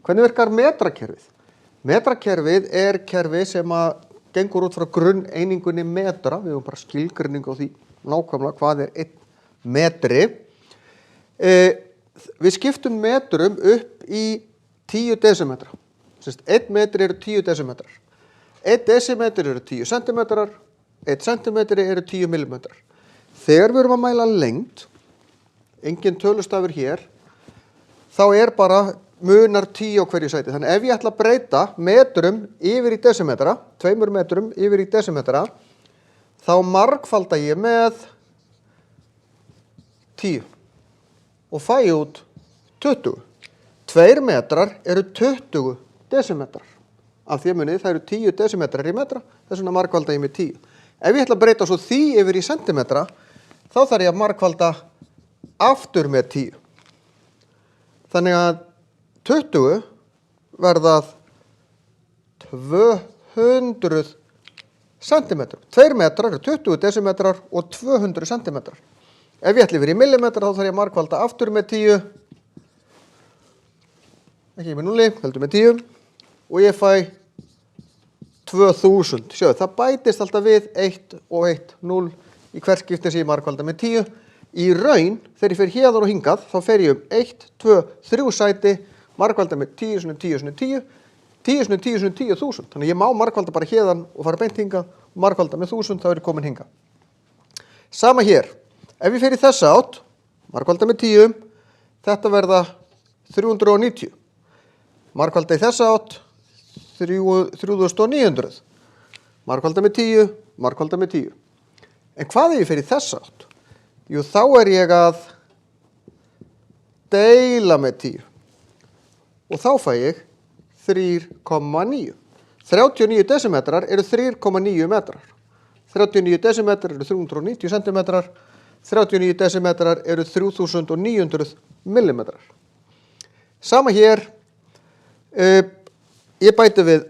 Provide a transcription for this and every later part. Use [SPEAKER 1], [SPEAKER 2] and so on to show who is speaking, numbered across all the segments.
[SPEAKER 1] Hvernig virkar metrakerfið? Metrakerfið kerfi sem gengur út frá grunneiningunni metra. Við höfum bara skilgreiningu á því nákvæmlega hvað 1 metri. Við skiptum metrum upp í 10 desimetra. 1 metri eru 10 desimetrar. 1 desimetri eru 10 centimetrar. 1 centimetri eru 10 millimetrar. Þegar við erum að mæla lengd, engin tölustafur hér, þá bara munar 10 á hverju sæti. Þannig ef ég ætla að breyta metrum yfir í desimetra, 2 metrum yfir í desimetra, þá margfalda ég með 10 og fæ út 20. 2 metrar eru 20 desimetrar. Af því að munið það eru 10 desimetrar í metra, þess vegna margfalda ég með 10. Ef ég ætla að breyta svo því yfir í sentimetra, þá þarf ég að margfalda aftur með 10. Þannig að 20 verðað 200 centimetrar. 2 metrar eru 20 desimetrar og 200 centimetrar. Ef ég ætla yfir í millimetra, þá þarf ég að margfalda aftur með 10. Ekki með 0, heldur með 10. Og ég fæ 2000. Sjáðu, það bætist alltaf við 1 og 1, 0 í hvert skipti sem ég margfalda með 10. Í raun, þegar ég fer héðan og hingað, þá fer ég 1, 2, 3 sæti, margfalda með 10 sinni 10 sinni 10, 10 sinni 10 sinni 10.000. Þannig ég má margfalda bara héðan og fara beint hingað og margfalda með 1000, þá ég komin hingað. Sama hér. Ef ég fer í þessa átt, margfalda með 10, þetta verða 390. Margfalda í þessa átt, 3900. Margfalda með 10, margfalda með 10. En hvað ef ég fer í þessa átt? Jú, þá ég að deila með 10. Og þá fæ ég 3,9. 39 desimetrar eru 3,9 metrar. 39 desimetrar eru 390 centimetrar. 39 desimetrar eru 3900 millimetrar. Sama hér. Ég bæti við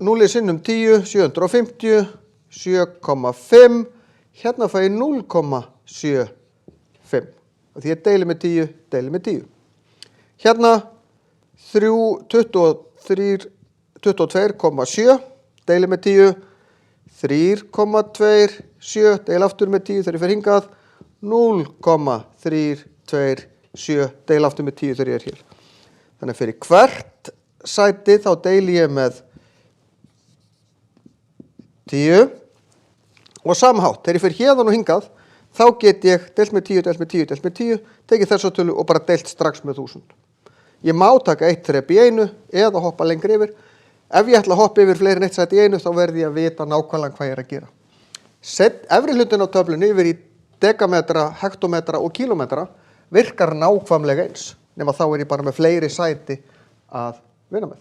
[SPEAKER 1] 0 sinnum 10, 750, 7,5. Hérna fæ ég 0,75. Því ég deili með 10, deili með 10. Hérna 22,7, deili með 10. 3,27, deili aftur með 10 þegar ég fer hingað. 0,327, deili aftur með 10 þegar ég hér. Þannig að fyrir hvert sæti þá deili ég með 10 og samhátt. Þegar ég fer héðan og hingað, þá get ég deilt með 10, deilt með 10, deilt með 10, tekið þessa tölu og bara deilt strax með 1000. Ég má taka 1 þrep í einu eða hoppa lengri yfir. Ef ég ætla að hoppa yfir fleiri en 1 sæti í einu, þá verði ég að vita nákvæmlega hvað ég að gera. Sett efri hlutin á töflunni yfir í dekametra, hektometra og kílómetra virkar nákvæmlega eins, nema þá ég bara með fleiri sæti að vinna með.